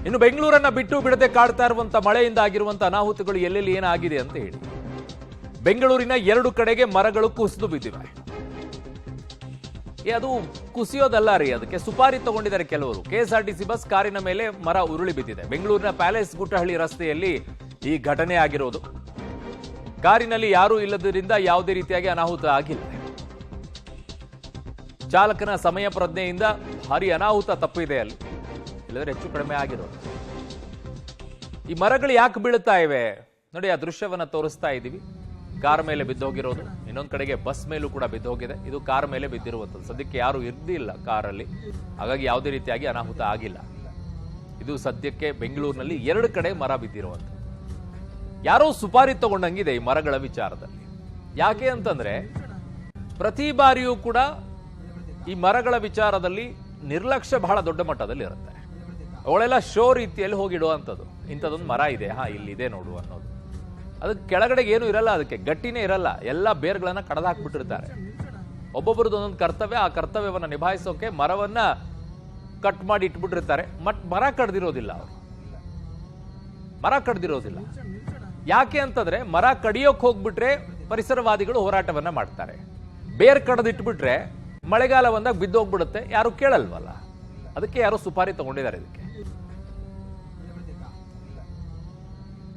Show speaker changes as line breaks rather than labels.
ಇನ್ನು ಬೆಂಗಳೂರನ್ನ ಬಿಟ್ಟು ಬಿಡದೆ ಕಾಡ್ತಾ ಇರುವಂತ ಮಳೆಯಿಂದ ಆಗಿರುವಂತ ಅನಾಹುತಗಳು ಎಲ್ಲೆಲ್ಲಿ ಏನಾಗಿದೆ ಅಂತ ಹೇಳಿ. ಬೆಂಗಳೂರಿನ 2 ಕಡೆಗೆ ಮರಗಳು ಕುಸಿದು ಬಿದ್ದಿವೆ. ಅದು ಕುಸಿಯೋದಲ್ಲ ರೀ, ಅದಕ್ಕೆ ಸುಪಾರಿ ತಗೊಂಡಿದ್ದಾರೆ ಕೆಲವರು. ಕೆಎಸ್ಆರ್ಟಿಸಿ ಬಸ್ ಕಾರಿನ ಮೇಲೆ ಮರ ಉರುಳಿ ಬಿದ್ದಿದೆ. ಬೆಂಗಳೂರಿನ ಪ್ಯಾಲೇಸ್ ಗುಟ್ಟಹಳ್ಳಿ ರಸ್ತೆಯಲ್ಲಿ ಈ ಘಟನೆ ಆಗಿರೋದು. ಕಾರಿನಲ್ಲಿ ಯಾರೂ ಇಲ್ಲದರಿಂದ ಯಾವುದೇ ರೀತಿಯಾಗಿ ಅನಾಹುತ ಆಗಿಲ್ಲ. ಚಾಲಕನ ಸಮಯ ಪ್ರಜ್ಞೆಯಿಂದ ಭಾರಿ ಅನಾಹುತ ತಪ್ಪಿದೆ ಅಲ್ಲಿ, ಇಲ್ಲದ್ರೆ ಹೆಚ್ಚು ಕಡಿಮೆ ಆಗಿರೋದು. ಈ ಮರಗಳು ಯಾಕೆ ಬೀಳುತ್ತಾ ಇವೆ ನೋಡಿ, ಆ ದೃಶ್ಯವನ್ನ ತೋರಿಸ್ತಾ ಇದ್ದೀವಿ. ಕಾರ್ ಮೇಲೆ ಬಿದ್ದೋಗಿರೋದು, ಇನ್ನೊಂದು ಕಡೆಗೆ ಬಸ್ ಮೇಲೂ ಕೂಡ ಬಿದ್ದೋಗಿದೆ. ಇದು ಕಾರ್ ಮೇಲೆ ಬಿದ್ದಿರುವಂಥದ್ದು. ಸದ್ಯಕ್ಕೆ ಯಾರು ಇರ್ದಿಲ್ಲ ಕಾರಲ್ಲಿ, ಹಾಗಾಗಿ ಯಾವುದೇ ರೀತಿಯಾಗಿ ಅನಾಹುತ ಆಗಿಲ್ಲ. ಇದು ಸದ್ಯಕ್ಕೆ ಬೆಂಗಳೂರಿನಲ್ಲಿ 2 ಕಡೆ ಮರ ಬಿದ್ದಿರುವಂಥದ್ದು. ಯಾರೋ ಸುಪಾರಿ ತಗೊಂಡಂಗಿದೆ ಈ ಮರಗಳ ವಿಚಾರದಲ್ಲಿ. ಯಾಕೆ ಅಂತಂದ್ರೆ ಪ್ರತಿ ಬಾರಿಯೂ ಕೂಡ ಈ ಮರಗಳ ವಿಚಾರದಲ್ಲಿ ನಿರ್ಲಕ್ಷ್ಯ ಬಹಳ ದೊಡ್ಡ ಮಟ್ಟದಲ್ಲಿ ಇರುತ್ತೆ. ಅವಳೆಲ್ಲ ಶೋ ರೀತಿಯಲ್ಲಿ ಹೋಗಿಡುವಂಥದ್ದು. ಇಂಥದ್ದೊಂದು ಮರ ಇದೆ, ಇಲ್ಲಿದೆ ನೋಡು ಅನ್ನೋದು. ಅದಕ್ಕೆ ಕೆಳಗಡೆಗೆ ಏನು ಇರಲ್ಲ, ಅದಕ್ಕೆ ಗಟ್ಟಿನೇ ಇರಲ್ಲ. ಎಲ್ಲ ಬೇರ್ಗಳನ್ನ ಕಡ್ದು ಹಾಕ್ಬಿಟ್ಟಿರ್ತಾರೆ. ಒಬ್ಬೊಬ್ಬರದ್ದು ಒಂದೊಂದು ಕರ್ತವ್ಯ, ಆ ಕರ್ತವ್ಯವನ್ನು ನಿಭಾಯಿಸೋಕೆ ಮರವನ್ನ ಕಟ್ ಮಾಡಿ ಇಟ್ಬಿಟ್ಟಿರ್ತಾರೆ. ಮರ ಕಡ್ದಿರೋದಿಲ್ಲ ಅವರು, ಮರ ಕಡ್ದಿರೋದಿಲ್ಲ. ಯಾಕೆ ಅಂತಂದ್ರೆ ಮರ ಕಡಿಯೋಕ್ ಹೋಗ್ಬಿಟ್ರೆ ಪರಿಸರವಾದಿಗಳು ಹೋರಾಟವನ್ನ ಮಾಡ್ತಾರೆ. ಬೇರ್ ಕಡ್ದಿಟ್ಬಿಟ್ರೆ ಮಳೆಗಾಲ ಬಂದಾಗ ಬಿದ್ದೋಗ್ಬಿಡುತ್ತೆ, ಯಾರು ಕೇಳಲ್ವಲ್ಲ. ಅದಕ್ಕೆ ಯಾರೋ ಸುಪಾರಿ ತಗೊಂಡಿದ್ದಾರೆ ಇದಕ್ಕೆ.